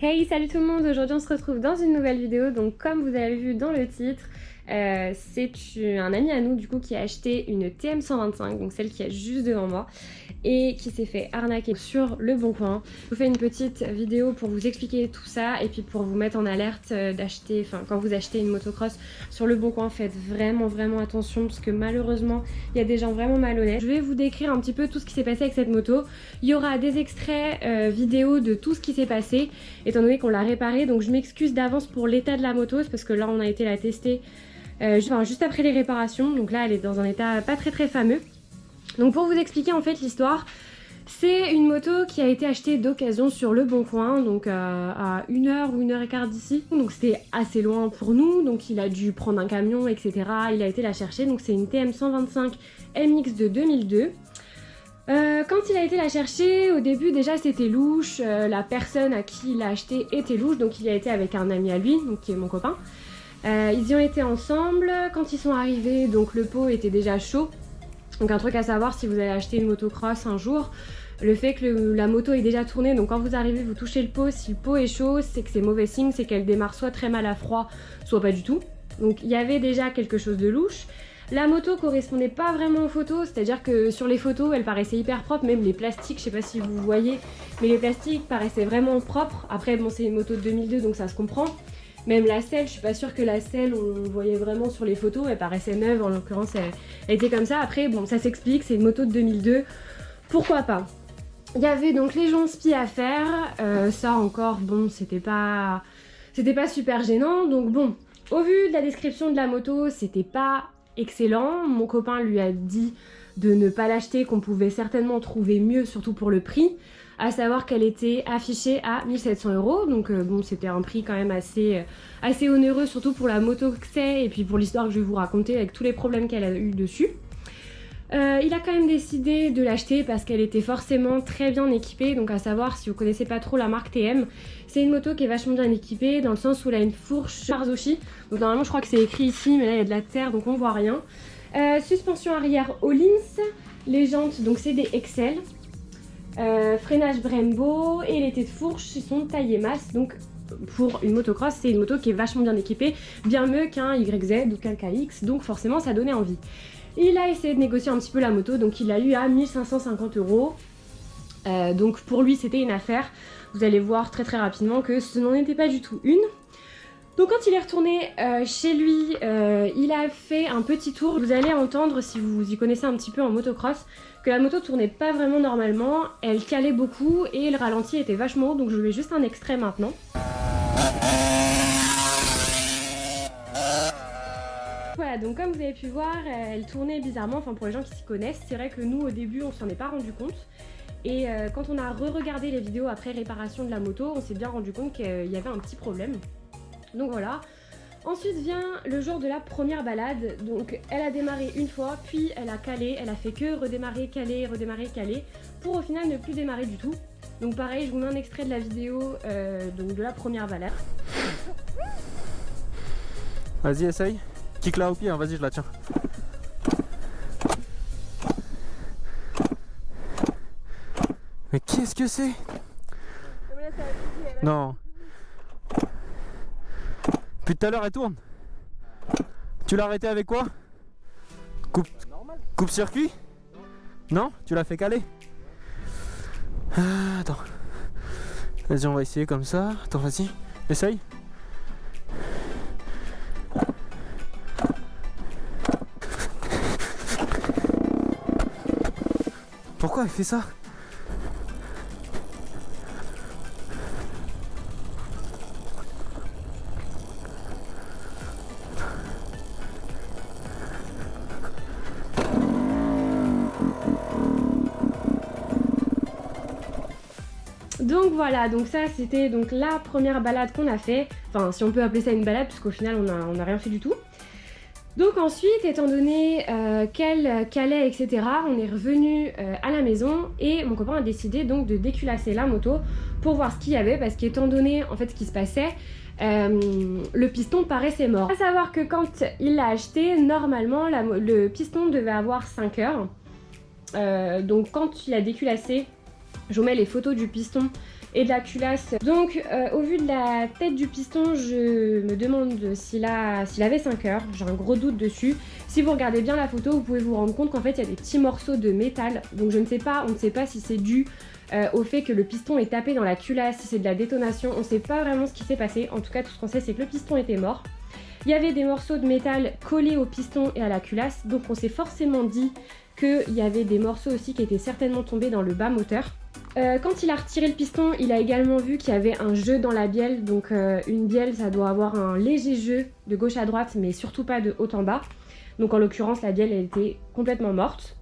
Hey, salut tout le monde, aujourd'hui on se retrouve dans une nouvelle vidéo. Donc comme vous avez vu dans le titre, c'est un ami à nous du coup qui a acheté une TM125, donc celle qui est juste devant moi, et qui s'est fait arnaquer sur le bon coin. Je vous fais une petite vidéo pour vous expliquer tout ça et puis pour vous mettre en alerte d'acheter, enfin quand vous achetez une motocross sur le bon coin, faites vraiment attention parce que malheureusement il y a des gens vraiment malhonnêtes. Je vais vous décrire un petit peu tout ce qui s'est passé avec cette moto. Il y aura des extraits vidéo de tout ce qui s'est passé étant donné qu'on l'a réparée, donc je m'excuse d'avance pour l'état de la moto parce que là on a été la tester juste après les réparations, donc là elle est dans un état pas très fameux. Donc pour vous expliquer en fait l'histoire, c'est une moto qui a été achetée d'occasion sur le bon coin, donc à 1h ou 1h15 d'ici, donc c'était assez loin pour nous, donc il a dû prendre un camion etc, il a été la chercher, donc c'est une TM125 MX de 2002. Quand il a été la chercher, au début déjà c'était louche, la personne à qui il l'a acheté était louche, donc il y a été avec un ami à lui, donc qui est mon copain. Ils y ont été ensemble, quand ils sont arrivés, donc le pot était déjà chaud. Donc un truc à savoir si vous allez acheter une motocross un jour, le fait que la moto est déjà tournée, donc quand vous arrivez vous touchez le pot, si le pot est chaud c'est que c'est mauvais signe, c'est qu'elle démarre soit très mal à froid, soit pas du tout. Donc il y avait déjà quelque chose de louche. La moto correspondait pas vraiment aux photos, c'est-à-dire que sur les photos elle paraissait hyper propre, même les plastiques, je sais pas si vous voyez, mais les plastiques paraissaient vraiment propres. Après bon c'est une moto de 2002 donc ça se comprend. Même la selle, je suis pas sûre que la selle on voyait vraiment sur les photos, elle paraissait neuve, en l'occurrence elle était comme ça. Après bon ça s'explique, c'est une moto de 2002, pourquoi pas. Il y avait donc les joncs-spies à faire, ça encore bon c'était pas super gênant, donc bon au vu de la description de la moto c'était pas excellent. Mon copain lui a dit de ne pas l'acheter, qu'on pouvait certainement trouver mieux, surtout pour le prix, à savoir qu'elle était affichée à 1700 €, donc bon c'était un prix quand même assez onéreux, surtout pour la moto que c'est et puis pour l'histoire que je vais vous raconter avec tous les problèmes qu'elle a eu dessus. Il a quand même décidé de l'acheter parce qu'elle était forcément très bien équipée, donc à savoir, si vous connaissez pas trop la marque TM, c'est une moto qui est vachement bien équipée dans le sens où elle a une fourche Marzocchi, donc normalement je crois que c'est écrit ici mais là il y a de la terre donc on voit rien. Suspension arrière Öhlins, les jantes donc c'est des Excel, freinage Brembo et les têtes de fourche sont taillées masse, donc pour une motocross c'est une moto qui est vachement bien équipée, bien mieux qu'un YZ ou qu'un KX, donc forcément ça donnait envie. Il a essayé de négocier un petit peu la moto, donc il l'a eu à 1550 €. Donc pour lui c'était une affaire. Vous allez voir très rapidement que ce n'en était pas du tout une. Donc quand il est retourné chez lui, il a fait un petit tour. Vous allez entendre, si vous y connaissez un petit peu en motocross, que la moto tournait pas vraiment normalement, elle calait beaucoup et le ralenti était vachement haut, donc je vous mets juste un extrait maintenant. Voilà, donc comme vous avez pu voir, elle tournait bizarrement, enfin pour les gens qui s'y connaissent, c'est vrai que nous au début on s'en est pas rendu compte. Et quand on a re-regardé les vidéos après réparation de la moto, on s'est bien rendu compte qu'il y avait un petit problème. Donc voilà. Ensuite vient le jour de la première balade, donc elle a démarré une fois, puis elle a calé, elle a fait que redémarrer, caler, pour au final ne plus démarrer du tout. Donc pareil, je vous mets un extrait de la vidéo donc de la première balade. Vas-y, essaye. Kick-la au pied, hein, vas-y, je la tiens. Mais qu'est-ce que c'est? Non. Depuis tout à l'heure, elle tourne. Tu l'as arrêté avec quoi? Coupe-circuit? Non? Tu l'as fait caler? Attends. Vas-y, on va essayer comme ça. Attends, vas-y. Essaye. Pourquoi elle fait ça? Donc voilà, donc ça c'était donc la première balade qu'on a fait, enfin si on peut appeler ça une balade puisqu'au final on a rien fait du tout. Donc ensuite, étant donné qu'elle calait etc, on est revenu à la maison et mon copain a décidé donc de déculasser la moto pour voir ce qu'il y avait, parce qu'étant donné en fait ce qui se passait, le piston paraissait mort. A savoir que quand il l'a acheté, normalement le piston devait avoir 5 heures. Donc quand il a déculassé, je vous mets les photos du piston et de la culasse. Donc au vu de la tête du piston, je me demande s'il avait 5 heures, j'ai un gros doute dessus. Si vous regardez bien la photo, vous pouvez vous rendre compte qu'en fait il y a des petits morceaux de métal, donc on ne sait pas si c'est dû au fait que le piston est tapé dans la culasse, si c'est de la détonation, on ne sait pas vraiment ce qui s'est passé. En tout cas, tout ce qu'on sait, c'est que le piston était mort. Il y avait des morceaux de métal collés au piston et à la culasse, donc on s'est forcément dit qu'il y avait des morceaux aussi qui étaient certainement tombés dans le bas moteur. Quand il a retiré le piston, il a également vu qu'il y avait un jeu dans la bielle, donc une bielle ça doit avoir un léger jeu de gauche à droite, mais surtout pas de haut en bas. Donc en l'occurrence la bielle elle était complètement morte.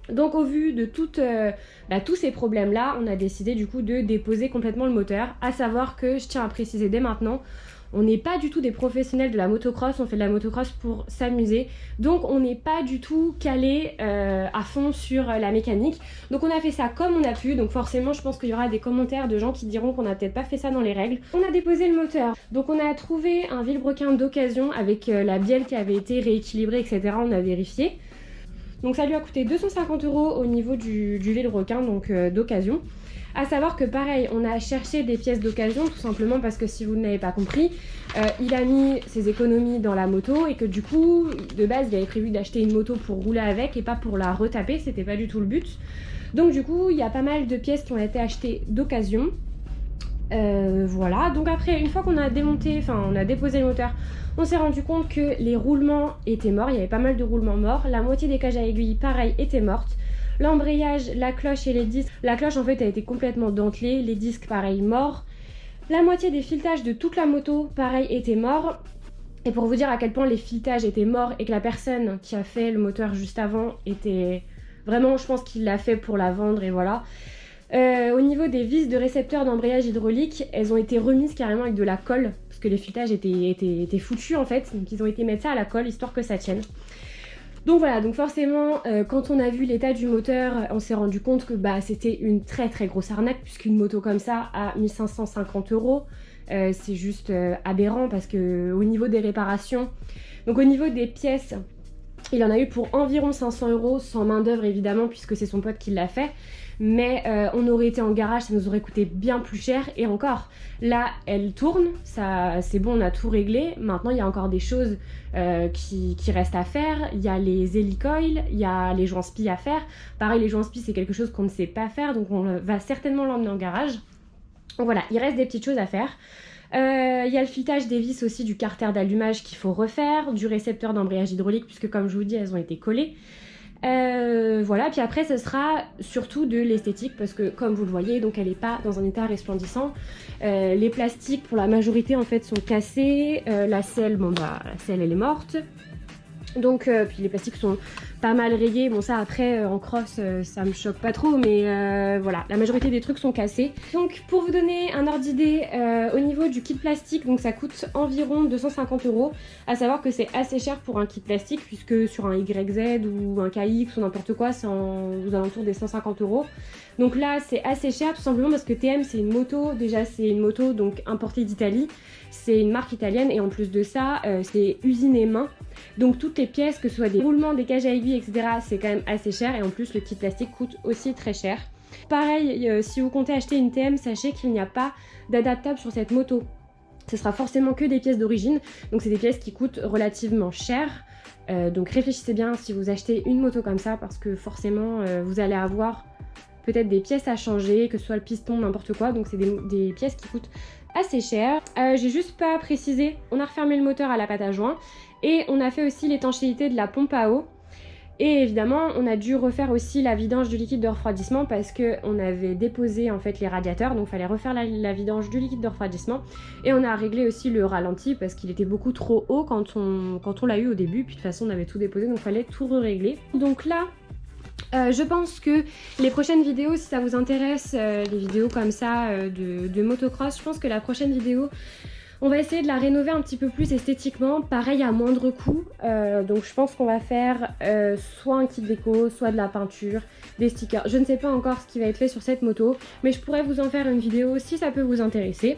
Donc au vu de tous ces problèmes là, on a décidé du coup de déposer complètement le moteur, à savoir que je tiens à préciser dès maintenant, on n'est pas du tout des professionnels de la motocross, on fait de la motocross pour s'amuser, donc on n'est pas du tout calé à fond sur la mécanique. Donc on a fait ça comme on a pu, donc forcément je pense qu'il y aura des commentaires de gens qui diront qu'on n'a peut-être pas fait ça dans les règles. On a déposé le moteur, donc on a trouvé un vilebrequin d'occasion avec la bielle qui avait été rééquilibrée, etc. On a vérifié. Donc ça lui a coûté 250 € au niveau du vilebrequin, donc d'occasion. À savoir que pareil, on a cherché des pièces d'occasion, tout simplement parce que si vous n'avez pas compris, il a mis ses économies dans la moto et que du coup, de base, il avait prévu d'acheter une moto pour rouler avec et pas pour la retaper, c'était pas du tout le but. Donc du coup, il y a pas mal de pièces qui ont été achetées d'occasion. Voilà, donc après, une fois qu'on a on a déposé le moteur, on s'est rendu compte que les roulements étaient morts, il y avait pas mal de roulements morts, la moitié des cages à aiguilles, pareil, étaient mortes. L'embrayage, la cloche et les disques, la cloche en fait a été complètement dentelée, les disques pareil morts. La moitié des filetages de toute la moto pareil étaient morts. Et pour vous dire à quel point les filetages étaient morts et que la personne qui a fait le moteur juste avant était vraiment, je pense qu'il l'a fait pour la vendre et voilà. Au niveau des vis de récepteurs d'embrayage hydraulique, elles ont été remises carrément avec de la colle parce que les filetages étaient foutus en fait, donc ils ont été mettre ça à la colle histoire que ça tienne. Donc voilà, donc forcément, quand on a vu l'état du moteur, on s'est rendu compte que c'était une très très grosse arnaque, puisqu'une moto comme ça à 1550 €, c'est juste aberrant parce que au niveau des réparations, donc au niveau des pièces, il en a eu pour environ 500 €, sans main d'œuvre évidemment, puisque c'est son pote qui l'a fait. Mais on aurait été en garage, ça nous aurait coûté bien plus cher. Et encore, là, elle tourne, ça, c'est bon, on a tout réglé. Maintenant, il y a encore des choses qui restent à faire. Il y a les hélicoils, il y a les joints spi à faire. Pareil, les joints spi, c'est quelque chose qu'on ne sait pas faire, donc on va certainement l'emmener en garage. Donc voilà, il reste des petites choses à faire. Il y a le filetage des vis aussi du carter d'allumage qu'il faut refaire, du récepteur d'embrayage hydraulique, puisque comme je vous dis, elles ont été collées. Voilà, puis après ce sera surtout de l'esthétique parce que comme vous le voyez, donc elle n'est pas dans un état resplendissant. Les plastiques pour la majorité en fait sont cassés, la selle, la selle elle est morte. Donc puis les plastiques sont pas mal rayés, bon ça après en cross ça me choque pas trop, mais voilà, la majorité des trucs sont cassés. Donc pour vous donner un ordre d'idée, au niveau du kit plastique, donc ça coûte environ 250 €, à savoir que c'est assez cher pour un kit plastique puisque sur un YZ ou un KX ou n'importe quoi c'est aux alentours des 150 €. Donc là c'est assez cher tout simplement parce que TM c'est une moto, déjà c'est une moto donc importée d'Italie, c'est une marque italienne et en plus de ça c'est usiné main. Donc toutes les pièces, que ce soit des roulements, des cages à aiguilles, etc. c'est quand même assez cher et en plus le kit plastique coûte aussi très cher. Pareil, si vous comptez acheter une TM, sachez qu'il n'y a pas d'adaptable sur cette moto. Ce sera forcément que des pièces d'origine, donc c'est des pièces qui coûtent relativement cher. Donc réfléchissez bien si vous achetez une moto comme ça parce que forcément vous allez avoir peut-être des pièces à changer, que ce soit le piston, n'importe quoi, donc c'est des pièces qui coûtent assez cher. J'ai juste pas précisé, on a refermé le moteur à la pâte à joint et on a fait aussi l'étanchéité de la pompe à eau. Et évidemment, on a dû refaire aussi la vidange du liquide de refroidissement parce qu'on avait déposé en fait les radiateurs, donc il fallait refaire la vidange du liquide de refroidissement. Et on a réglé aussi le ralenti parce qu'il était beaucoup trop haut quand on l'a eu au début, puis de toute façon on avait tout déposé, donc il fallait tout régler. Donc là, je pense que les prochaines vidéos, si ça vous intéresse, les vidéos comme ça de motocross, je pense que la prochaine vidéo, on va essayer de la rénover un petit peu plus esthétiquement, pareil à moindre coût. Donc je pense qu'on va faire soit un kit déco, soit de la peinture, des stickers. Je ne sais pas encore ce qui va être fait sur cette moto, mais je pourrais vous en faire une vidéo si ça peut vous intéresser.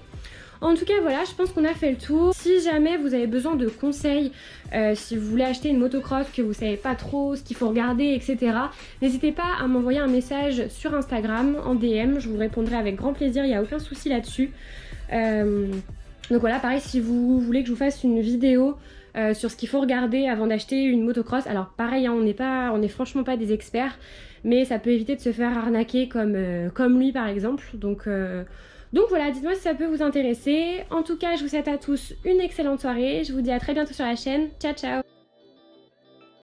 En tout cas voilà, je pense qu'on a fait le tour. Si jamais vous avez besoin de conseils, si vous voulez acheter une motocross, que vous savez pas trop ce qu'il faut regarder, etc., n'hésitez pas à m'envoyer un message sur Instagram en DM, je vous répondrai avec grand plaisir, il n'y a aucun souci là-dessus. Donc voilà, pareil, si vous voulez que je vous fasse une vidéo sur ce qu'il faut regarder avant d'acheter une motocross, alors pareil, hein, on est franchement pas des experts, mais ça peut éviter de se faire arnaquer comme lui par exemple. Donc voilà, dites-moi si ça peut vous intéresser. En tout cas, je vous souhaite à tous une excellente soirée. Je vous dis à très bientôt sur la chaîne. Ciao ciao!